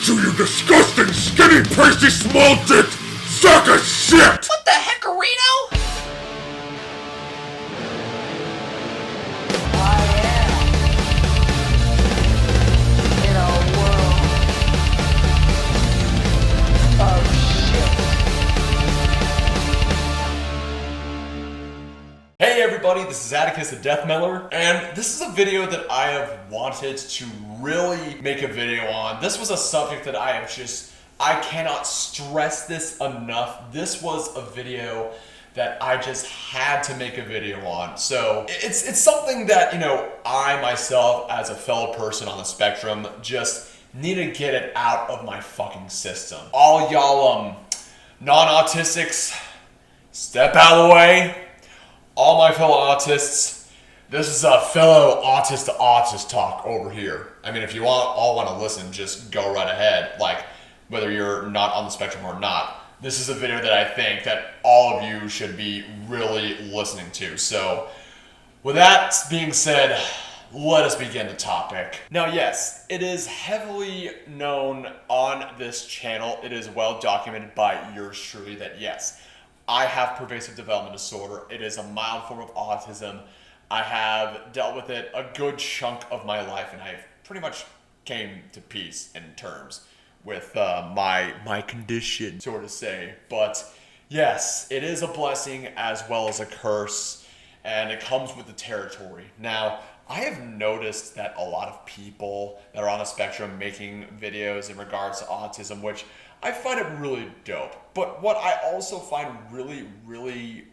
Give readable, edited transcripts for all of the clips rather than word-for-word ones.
at you, you disgusting, skinny, pasty, small-dicked sack of shit! What the heck, Reno? Hey everybody, this is aUtIsTiC, and this is a video that I have wanted to really make a video on. This was a subject that I cannot stress this enough. This was a video that I just had to make a video on. So it's something that, you know, I myself as a fellow person on the spectrum just need to get it out of my fucking system. All y'all non-autistics, step out of the way. All my fellow autists, this is a fellow autist to autist talk over here. I mean, if you all want to listen, just go right ahead. Like, whether you're not on the spectrum or not, this is a video that I think that all of you should be really listening to. So, with that being said, let us begin the topic. Now, yes, it is heavily known on this channel. It is well documented by yours truly that yes, I have pervasive development disorder. It is a mild form of autism. I have dealt with it a good chunk of my life, and I've pretty much came to peace in terms with my condition, so to say. But yes, it is a blessing as well as a curse, and it comes with the territory. Now, I have noticed that a lot of people that are on the spectrum making videos in regards to autism, which I find it really dope. But what I also find really, really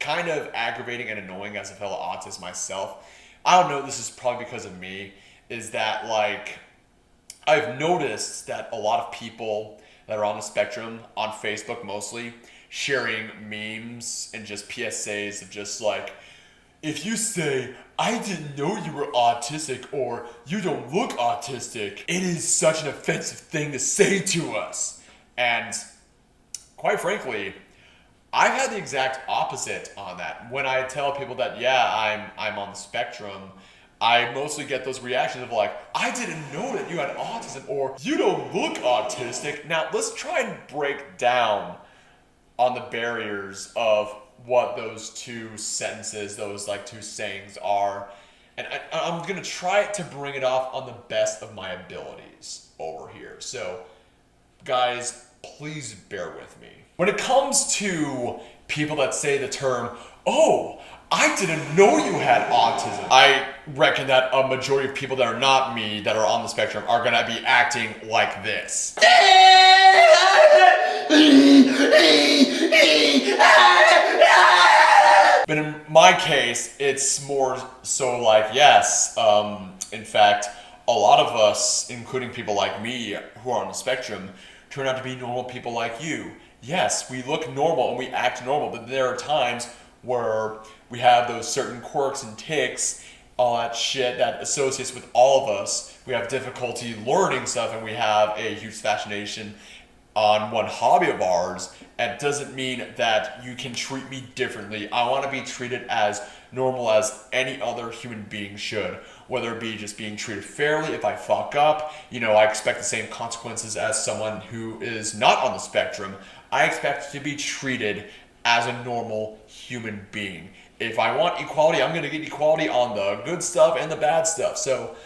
kind of aggravating and annoying as a fellow autist myself, I don't know, this is probably because of me, is that like, I've noticed that a lot of people that are on the spectrum, on Facebook mostly, sharing memes and just PSAs of just like, if you say, I didn't know you were autistic or you don't look autistic, it is such an offensive thing to say to us. And quite frankly, I've had the exact opposite on that. When I tell people that, yeah, I'm on the spectrum, I mostly get those reactions of like, I didn't know that you had autism or you don't look autistic. Now, let's try and break down on the barriers of what those two sentences, those like two sayings are. And I'm gonna try to bring it off on the best of my abilities over here. So, guys, please bear with me. When it comes to people that say the term, oh, I didn't know you had autism, I reckon that a majority of people that are not me, that are on the spectrum, are gonna be acting like this. But in my case, it's more so like, yes, in fact, a lot of us, including people like me who are on the spectrum, turn out to be normal people like you. Yes, we look normal and we act normal, but there are times where we have those certain quirks and tics, all that shit that associates with all of us. We have difficulty learning stuff, and we have a huge fascination on one hobby of ours. And it doesn't mean that you can treat me differently. I want to be treated as normal as any other human being should, whether it be just being treated fairly. If I fuck up, you know, I expect the same consequences as someone who is not on the spectrum. I expect to be treated as a normal human being. If I want equality, I'm going to get equality on the good stuff and the bad stuff. So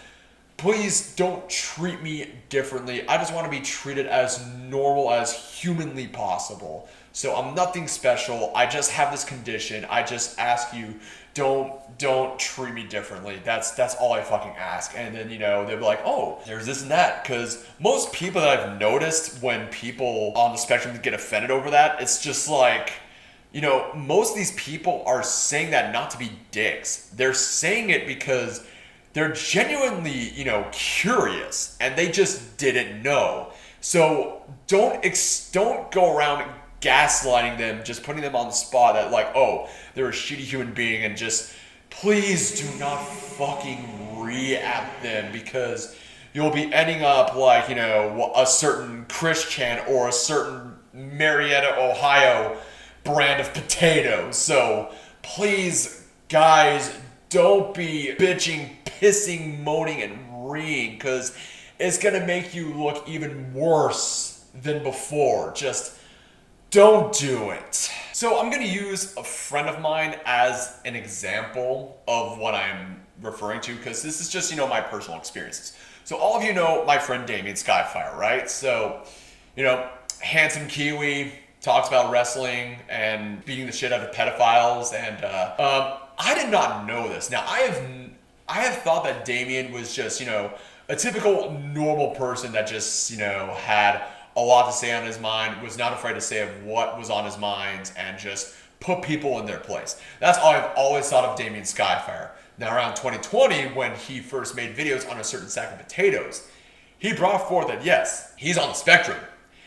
please don't treat me differently. I just want to be treated as normal as humanly possible. So I'm nothing special. I just have this condition. I just ask you, don't treat me differently. That's all I fucking ask. And then, you know, they'll be like, oh, there's this and that. Because most people that I've noticed, when people on the spectrum get offended over that, it's just like, you know, most of these people are saying that not to be dicks. They're saying it because they're genuinely, you know, curious, and they just didn't know. So don't go around gaslighting them, just putting them on the spot that like, oh, they're a shitty human being, and just please do not fucking re-at them, because you'll be ending up like, you know, a certain Christian or a certain Marietta, Ohio brand of potatoes. So please, guys, don't be bitching, pissing, moaning, and reeing, because is gonna make you look even worse than before. Just don't do it. So I'm gonna use a friend of mine as an example of what I'm referring to, because this is just, my personal experiences. So all of you know my friend Damien Skyfire, right? So, handsome Kiwi, talks about wrestling and beating the shit out of pedophiles, and I did not know this. Now I have thought that Damien was just, a typical normal person that just, had a lot to say on his mind, was not afraid to say of what was on his mind, and just put people in their place. That's all I've always thought of Damien Skyfire. Now around 2020, when he first made videos on a certain sack of potatoes, he brought forth that yes, he's on the spectrum.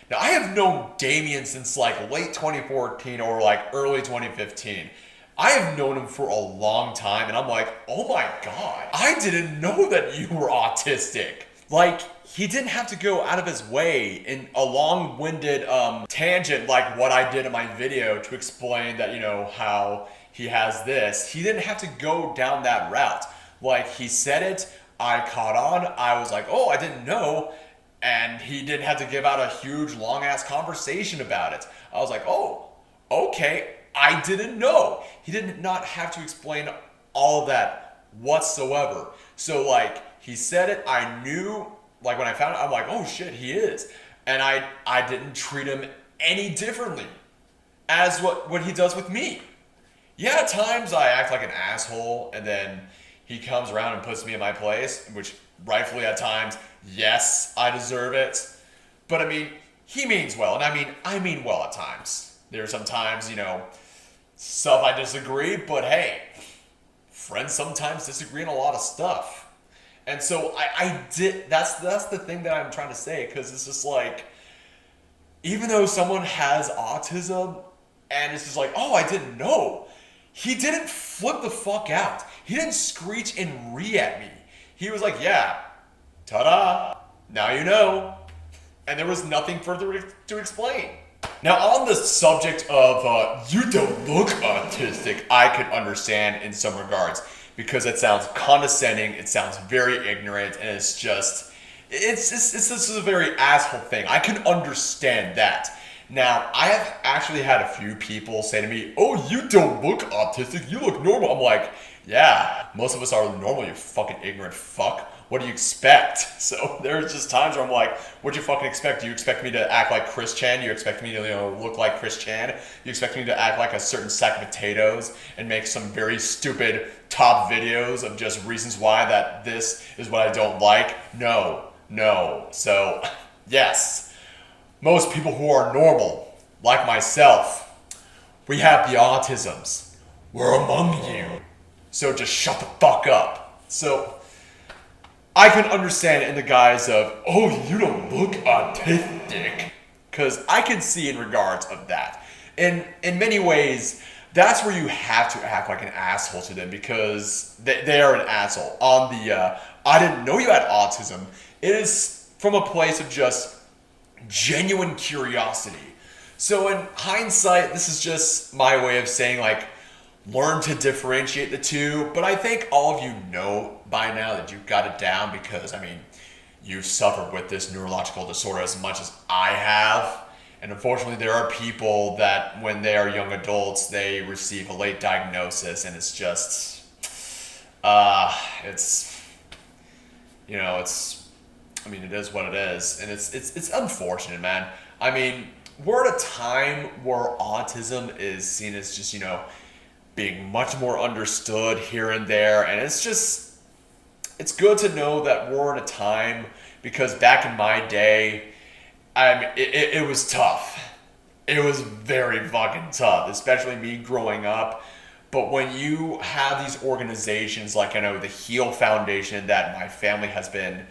Now I have known Damien since like late 2014 or like early 2015. I have known him for a long time, and I'm like, oh my God, I didn't know that you were autistic. Like, he didn't have to go out of his way in a long-winded tangent like what I did in my video to explain that, how he has this. He didn't have to go down that route. Like, he said it, I caught on, I was like, oh, I didn't know, and he didn't have to give out a huge, long-ass conversation about it. I was like, oh, okay, I didn't know. He did not have to explain all of that whatsoever. So, like, he said it, I knew, like, when I found it, I'm like, oh shit, he is. And I didn't treat him any differently as what he does with me. Yeah, at times I act like an asshole, and then he comes around and puts me in my place, which rightfully at times, yes, I deserve it. But I mean, he means well, and I mean well at times. There are some times, stuff I disagree, but hey, friends sometimes disagree on a lot of stuff. And so that's the thing that I'm trying to say, because it's just like, even though someone has autism, and it's just like, oh, I didn't know, he didn't flip the fuck out. He didn't screech and ree at me. He was like, yeah, ta-da, now you know. And there was nothing further to explain. Now, on the subject of you don't look autistic, I could understand in some regards, because it sounds condescending, it sounds very ignorant, and it's just this is a very asshole thing. I can understand that. Now, I have actually had a few people say to me, oh, you don't look autistic, you look normal. I'm like, yeah, most of us are normal, you fucking ignorant fuck. What do you expect? So there's just times where I'm like, what do you fucking expect? Do you expect me to act like Chris Chan? You expect me to look like Chris Chan? You expect me to act like a certain sack of potatoes and make some very stupid top videos of just reasons why that this is what I don't like? No. So, yes, most people who are normal, like myself, we have the autisms. We're among you. So just shut the fuck up. So I can understand in the guise of, oh, you don't look autistic. Because I can see in regards of that. In many ways, that's where you have to act like an asshole to them, because they are an asshole. On the, I didn't know you had autism, it is from a place of just genuine curiosity. So in hindsight, this is just my way of saying, like, learn to differentiate the two. But I think all of you know by now that you've got it down, because, you've suffered with this neurological disorder as much as I have. And unfortunately, there are people that when they are young adults, they receive a late diagnosis, and it's just, it is what it is. And it's unfortunate, man. We're at a time where autism is seen as just, being much more understood here and there. And it's good to know that we're in a time, because back in my day, it was tough. It was very fucking tough, especially me growing up. But when you have these organizations like, the HEAL Foundation that my family has been,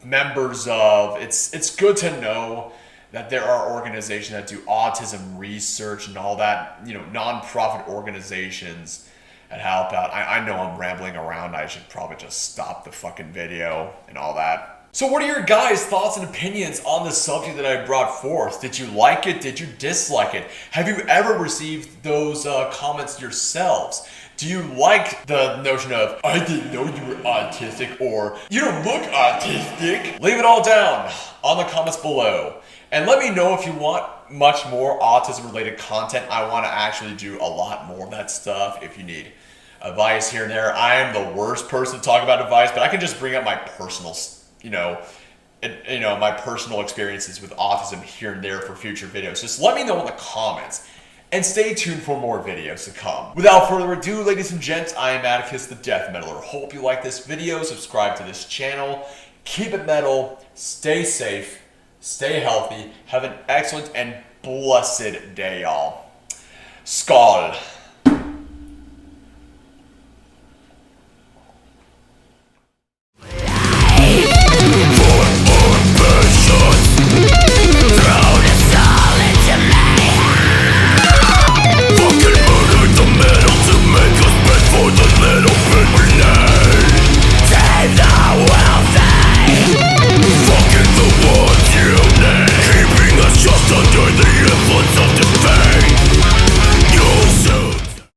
members of, it's good to know that there are organizations that do autism research and all that, nonprofit organizations that help out. I know I'm rambling around. I should probably just stop the fucking video and all that. So what are your guys' thoughts and opinions on the subject that I brought forth? Did you like it? Did you dislike it? Have you ever received those comments yourselves? Do you like the notion of, I didn't know you were autistic, or you don't look autistic? Leave it all down on the comments below. And let me know if you want much more autism related content. I want to actually do a lot more of that stuff. If you need advice here and there, I am the worst person to talk about advice, but I can just bring up my personal, my personal experiences with autism here and there for future videos. Just let me know in the comments. And stay tuned for more videos to come. Without further ado, ladies and gents, I am aUtIsTiC, the Death Metaler. Hope you like this video. Subscribe to this channel. Keep it metal. Stay safe. Stay healthy. Have an excellent and blessed day, y'all. Skål.